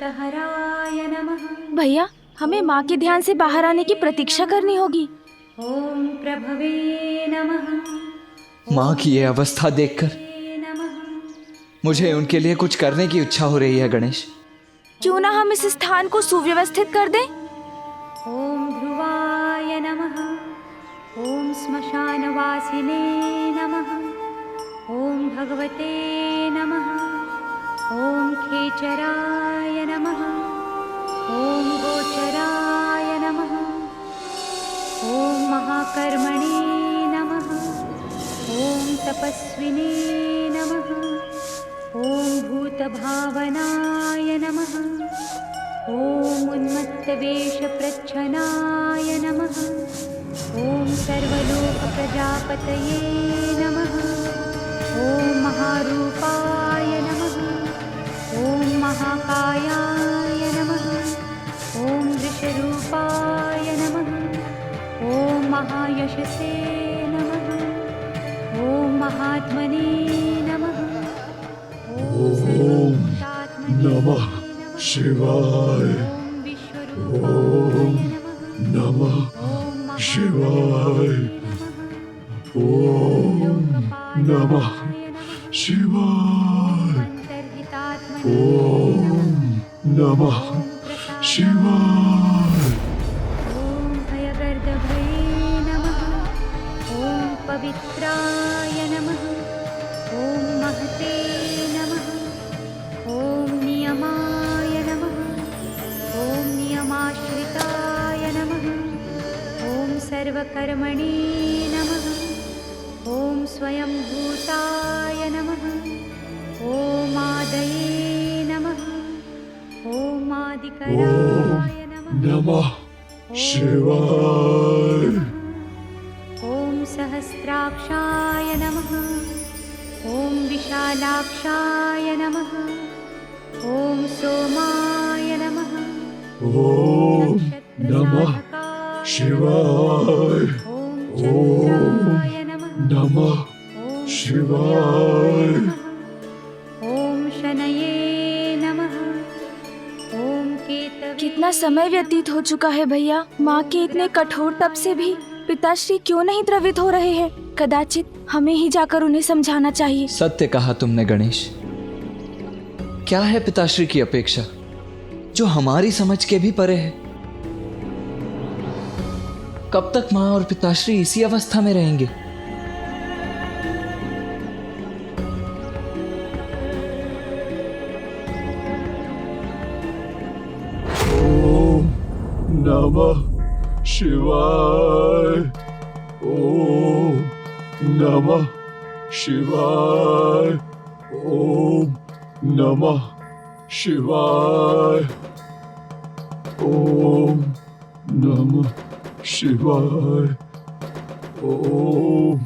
संकटहराय नमः। भैया, हमें माँ के ध्यान से बाहर आने की प्रतीक्षा करनी होगी। ओम प्रभवे नमः। माँ की ये अवस्था देखकर मुझे उनके लिए कुछ करने की इच्छा हो रही है गणेश। क्यों ना हम इस स्थान को सुव्यवस्थित कर दें? ओम ध्रुवाय नमः। ओम श्मशानवासिने नमः। ओम भगवते नमः। ओम खेचराय नमः। ओम गोचराय नमः। ओम महाकर्मणे नमः। ओम तपस्विने नमः। ओम भूतभावनाय नमः। ओम उन्मत्तवेषप्रच्छनाय नमः। ओम सर्वलोकप्रजापतये नमः। ओम महारूपाय नमः। ओम महाकायाय नमः। ओम वृषरूपाय नमः। ओम महायशसे नमः। ओम महात्मने नमः। ओम नमः शिवाय। ओम नमः शिवाय। ओम नमः शिवाय। ओम नमः शिवाय। ओम भयगर्दभये नमः। ओम पवित्राय नमः। ओम महते नमः। ओम नियमाय नमः। ओम नियमाश्रिताय नमः। ओम सर्वकर्मणे नमः। ओम स्वयंभूताय नमः। ओम आदये नमः। ओम आदिकराय नमः शिवाय। ओम सहस्राक्षाय नमः। ओम विशालाक्षाय नमः। ओम सोमाय नमः। ओम नमः शिवाय। ओम चंद्राय नमः। नमः शिवाय। ओम शनये नमः। ओम केतवे। कितना समय व्यतीत हो चुका है भैया। माँ के इतने कठोर तप से भी पिताश्री क्यों नहीं द्रवित हो रहे हैं? कदाचित हमें ही जाकर उन्हें समझाना चाहिए। सत्य कहा तुमने गणेश। क्या है पिताश्री की अपेक्षा जो हमारी समझ के भी परे है? कब तक माँ और पिताश्री इसी अवस्था में रहेंगे? ओम नमः शिवाय। ओम नमः शिवाय। ओम नमः शिवाय। ओम नमः शिवाय। ओम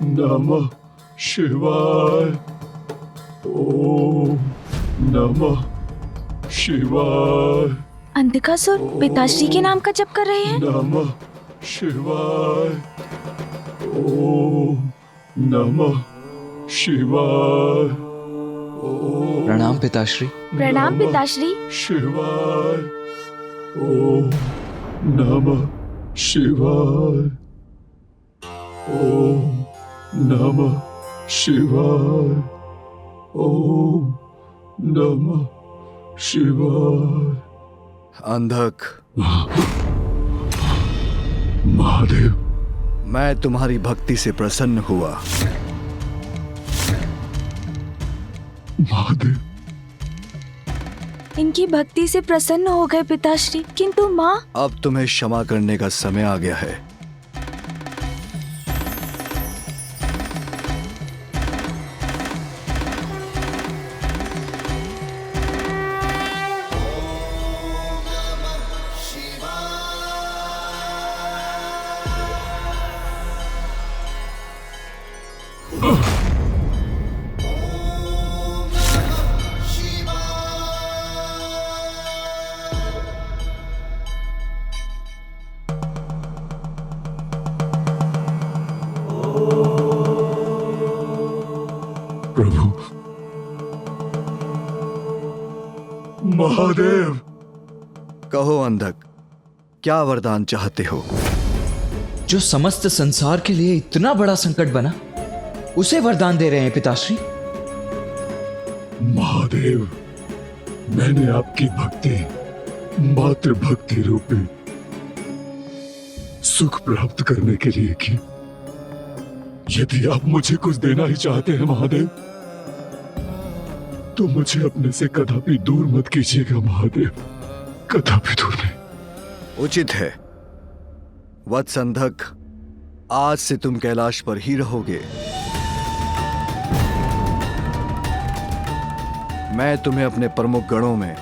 नमः शिवाय। ओम नमः शिवाय। अंधकासुर पिताश्री के नाम का जप कर रहे हैं। नमः शिवाय। ओम नमः शिवाय। ओम प्रणाम पिताश्री। प्रणाम पिताश्री। शिवाय। ओम नमः शिवाय। ओम नमः शिवाय। ओम नमः शिवाय। अंधक, महादेव, मैं तुम्हारी भक्ति से प्रसन्न हुआ। महादेव, इनकी भक्ति से प्रसन्न हो गए पिताश्री, किंतु माँ। अब तुम्हें क्षमा करने का समय आ गया है। प्रभु महादेव। कहो अंधक, क्या वरदान चाहते हो? जो समस्त संसार के लिए इतना बड़ा संकट बना, उसे वरदान दे रहे हैं पिताश्री। महादेव, मैंने आपकी भक्ति मात्र भक्ति रूपी सुख प्राप्त करने के लिए की। यदि आप मुझे कुछ देना ही चाहते हैं महादेव, तो मुझे अपने से कदापि दूर मत कीजिएगा महादेव, कदापि दूर नहीं। उचित है वत्स अंधक, आज से तुम कैलाश पर ही रहोगे। मैं तुम्हें अपने प्रमुख गणों में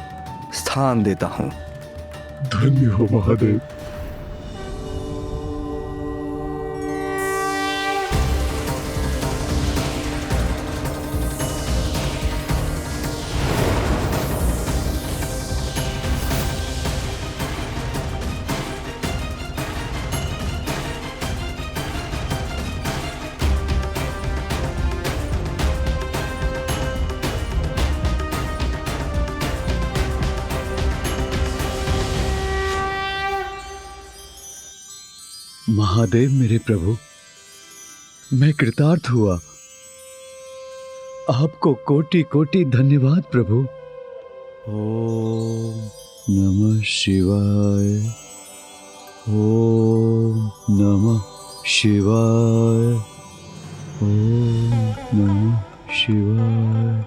स्थान देता हूं। धन्य हो महादेव। महादेव मेरे प्रभु, मैं कृतार्थ हुआ। आपको कोटि कोटि धन्यवाद प्रभु। ओम नमः शिवाय, ओम नमः शिवाय, ओम नमः शिवाय।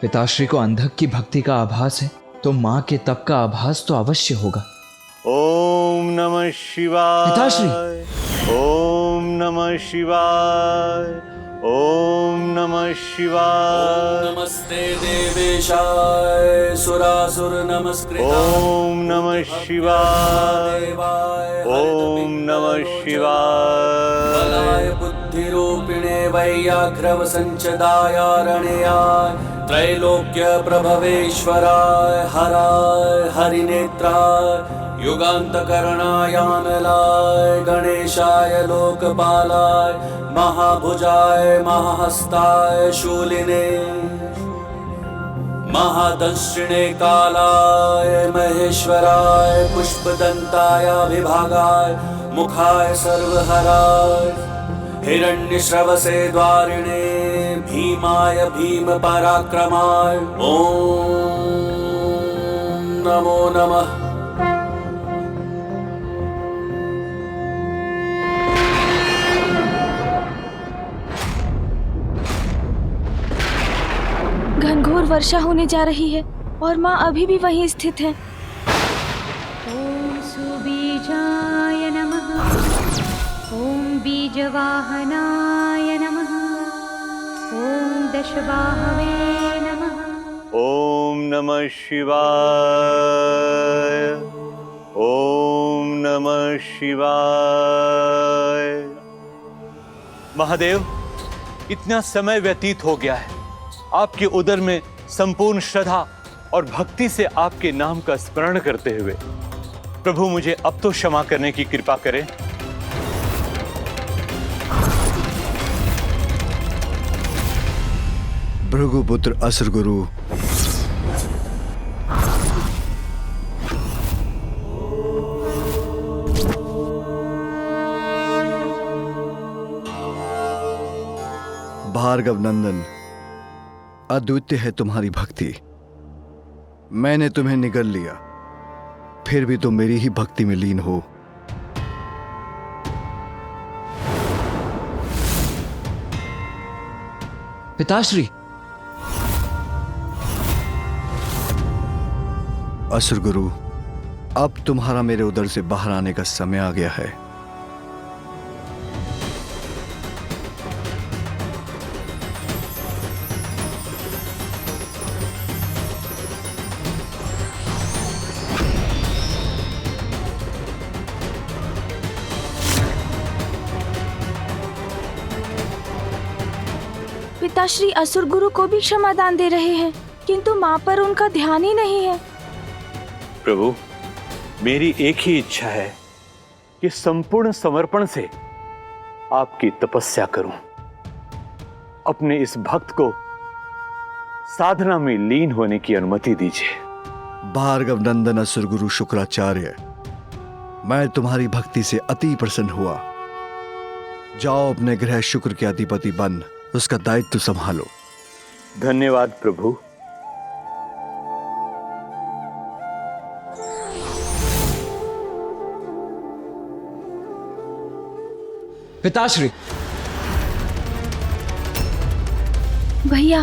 पिताश्री को अंधक की भक्ति का आभास है, तो माँ के तप का आभास तो अवश्य होगा। ओम नमः शिवाय। पिताश्री। ओम नमः शिवाय, ओम नमः शिवाय। नमस्ते देवेशाय सुरासुर नमस्कृताय। ओम नमः शिवाय, ओम नमः शिवाय। बलाय बुद्धिरूपिणे वैयाघ्रव संचदायारणेयाय त्रैलोक्य प्रभवेश्वराय हराय हरिनेत्राय युगान्तकरणायानलाय गणेशाय लोकपालाय महाभुजाय महाहस्ताय शूलिने महादंशिणे कालाय महेश्वराय पुष्पदंताय विभागाय मुखाय सर्वहराय हिरण्यश्रवसे द्वारिणे भीमाय भीम पराक्रमाय ओम नमो नमः। घनघोर वर्षा होने जा रही है और माँ अभी भी वहीं स्थित है। ॐ सुबीजाय नमः। ॐ बीजवाहनाय नमः। ॐ दशबाहवे नमः। ओम नमः शिवाय, ओम नमः शिवाय। महादेव, इतना समय व्यतीत हो गया है, आपके उदर में संपूर्ण श्रद्धा और भक्ति से आपके नाम का स्मरण करते हुए प्रभु मुझे अब तो क्षमा करने की कृपा करें। भृगुपुत्र असुर गुरु, भार्गव नंदन, अद्वितीय है तुम्हारी भक्ति। मैंने तुम्हें निगल लिया, फिर भी तुम मेरी ही भक्ति में लीन हो। पिताश्री। असुर गुरु, अब तुम्हारा मेरे उदर से बाहर आने का समय आ गया है। पिताश्री असुर गुरु को भी क्षमादान दे रहे हैं, किंतु माँ पर उनका ध्यान ही नहीं है। प्रभु, मेरी एक ही इच्छा है कि संपूर्ण समर्पण से आपकी तपस्या करूं। अपने इस भक्त को साधना में लीन होने की अनुमति दीजिए। भार्गव नंदन असुर गुरु शुक्राचार्य, मैं तुम्हारी भक्ति से अति प्रसन्न हुआ। जाओ अपने ग्रह शुक्र के अधिपति बन उसका दायित्व संभालो। धन्यवाद प्रभु। पिताश्री। भैया।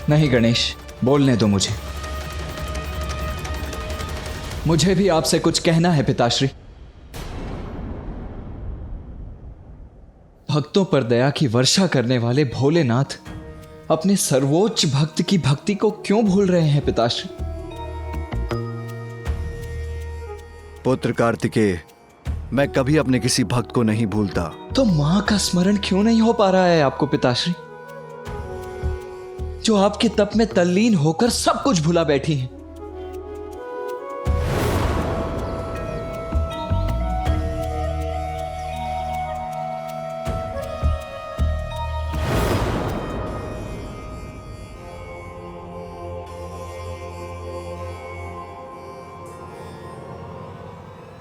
नहीं गणेश, बोलने दो मुझे। मुझे भी आपसे कुछ कहना है पिताश्री। भक्तों पर दया की वर्षा करने वाले भोलेनाथ अपने सर्वोच्च भक्त की भक्ति को क्यों भूल रहे हैं पिताश्री? पुत्र कार्तिकेय, मैं कभी अपने किसी भक्त को नहीं भूलता। तो मां का स्मरण क्यों नहीं हो पा रहा है आपको पिताश्री, जो आपके तप में तल्लीन होकर सब कुछ भुला बैठी हैं?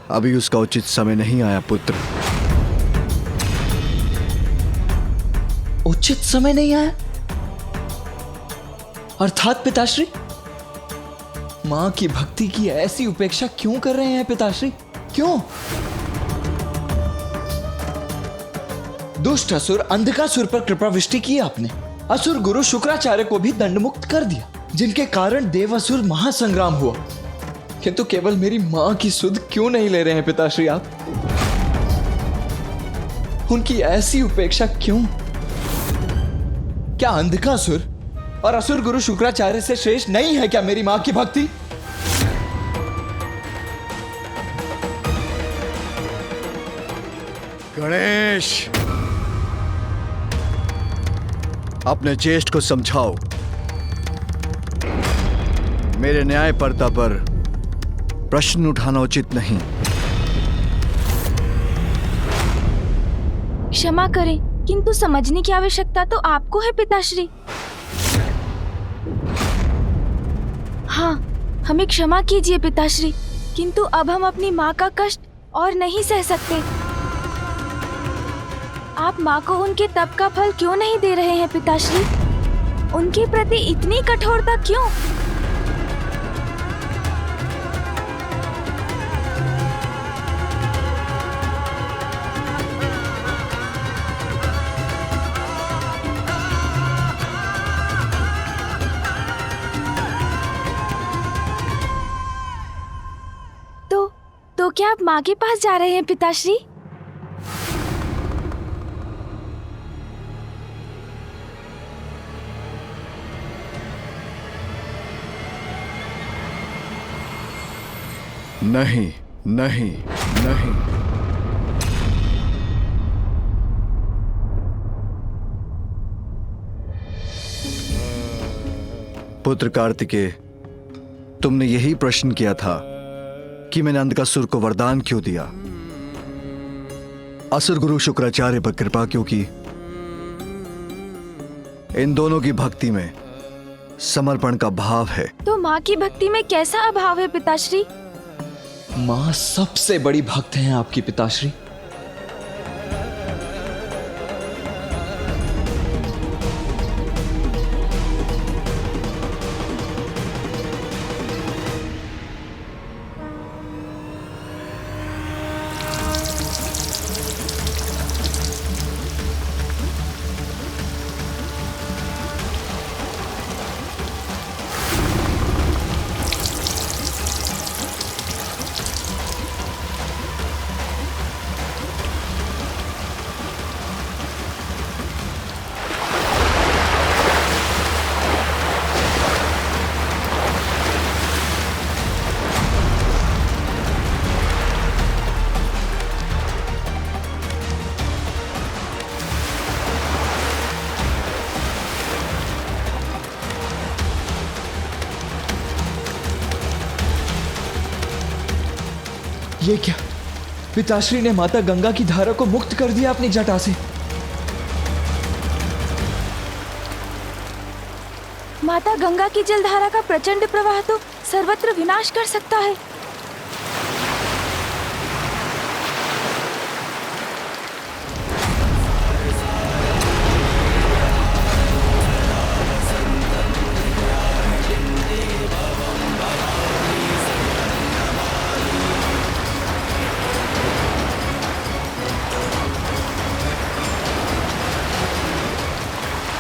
अभी उसका उचित समय नहीं आया पुत्र। उचित समय नहीं आया अर्थात पिताश्री, मां की भक्ति की ऐसी उपेक्षा क्यों कर रहे हैं पिताश्री? क्यों? दुष्ट असुर अंधकासुर पर कृपा वृष्टि की आपने। असुर गुरु शुक्राचार्य को भी दंडमुक्त कर दिया, जिनके कारण देवासुर महासंग्राम हुआ। किंतु केवल मेरी मां की सुध क्यों नहीं ले रहे हैं पिताश्री आप? उनकी ऐसी उपेक्षा क्यों? क्या अंधकासुर और असुर गुरु शुक्राचार्य से श्रेष्ठ नहीं है क्या मेरी मां की भक्ति? गणेश, अपने ज्येष्ठ को समझाओ। मेरे न्यायपरता पर प्रश्न उठाना उचित नहीं। क्षमा करें, किंतु समझने की आवश्यकता तो आपको है पिताश्री। हाँ, हमें क्षमा कीजिए पिताश्री, किंतु अब हम अपनी माँ का कष्ट और नहीं सह सकते। आप माँ को उनके तप का फल क्यों नहीं दे रहे हैं पिताश्री? उनके प्रति इतनी कठोरता क्यों? तो क्या आप माँ के पास जा रहे हैं पिताश्री? नहीं, नहीं, नहीं। पुत्र कार्तिकेय, तुमने यही प्रश्न किया था कि मैंने अंधकासुर को वरदान क्यों दिया, असुर गुरु शुक्राचार्य पर कृपा क्यों की। इन दोनों की भक्ति में समर्पण का भाव है। तो माँ की भक्ति में कैसा अभाव है पिताश्री? मां सबसे बड़ी भक्त हैं आपकी पिताश्री। ये क्या? पिताश्री ने माता गंगा की धारा को मुक्त कर दिया अपनी जटा से। माता गंगा की जलधारा का प्रचंड प्रवाह तो सर्वत्र विनाश कर सकता है।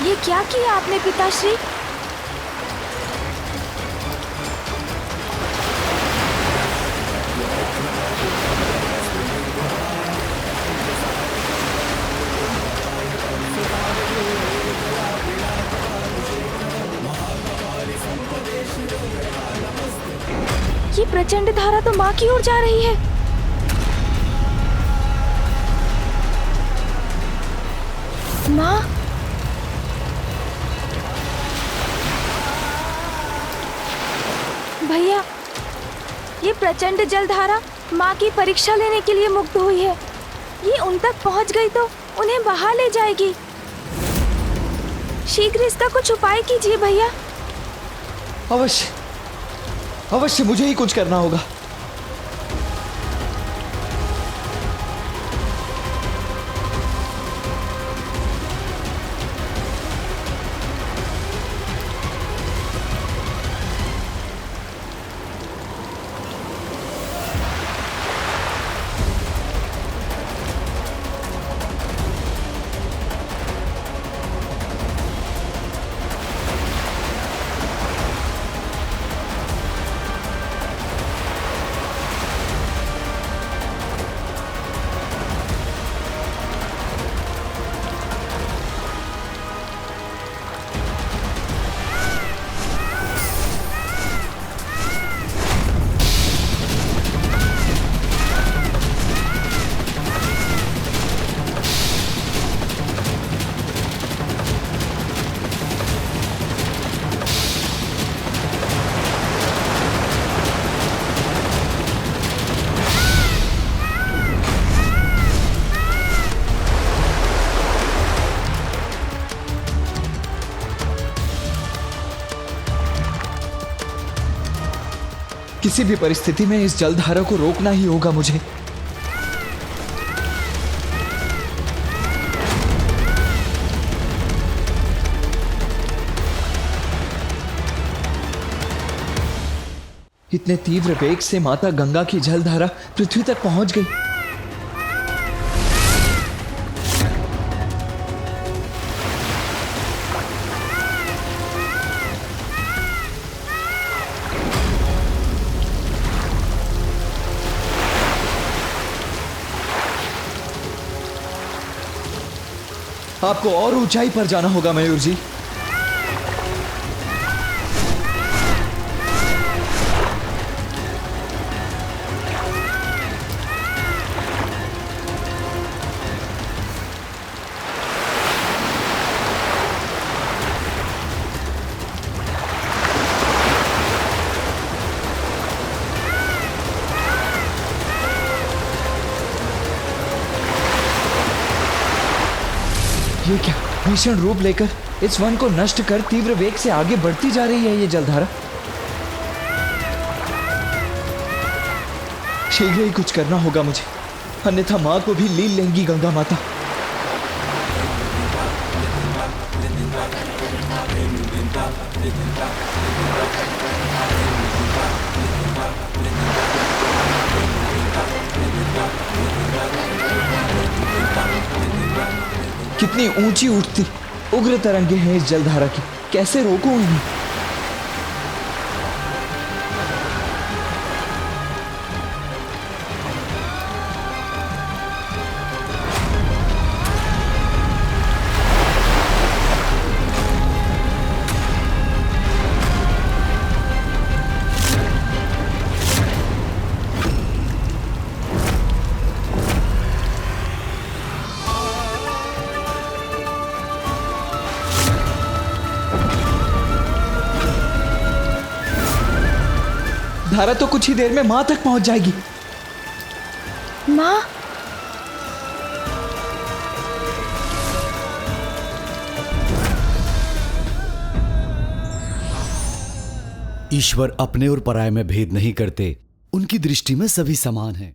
ये क्या किया आपने पिताश्री? ये प्रचंड धारा तो माँ की ओर जा रही है। माँ, भैया, ये प्रचंड जलधारा माँ की परीक्षा लेने के लिए मुक्त हुई है। ये उन तक पहुँच गई तो उन्हें बहा ले जाएगी। शीघ्र इसका कुछ उपाय कीजिए भैया। अवश्य अवश्य मुझे ही कुछ करना होगा। किसी भी परिस्थिति में इस जलधारा को रोकना ही होगा मुझे। इतने तीव्र वेग से माता गंगा की जलधारा पृथ्वी तक पहुंच गई। आपको और ऊंचाई पर जाना होगा मयूर जी। ये क्या भीषण रूप लेकर इस वन को नष्ट कर तीव्र वेग से आगे बढ़ती जा रही है ये जलधारा। शीघ्र ही कुछ करना होगा मुझे, अन्यथा मां को भी लील लेंगी गंगा माता। कितनी ऊंची उठती उग्र तरंगे हैं इस जलधारा की, कैसे रोकूं इन्हें? धारा तो कुछ ही देर में मां तक पहुंच जाएगी। माँ, ईश्वर अपने और पराये में भेद नहीं करते, उनकी दृष्टि में सभी समान हैं।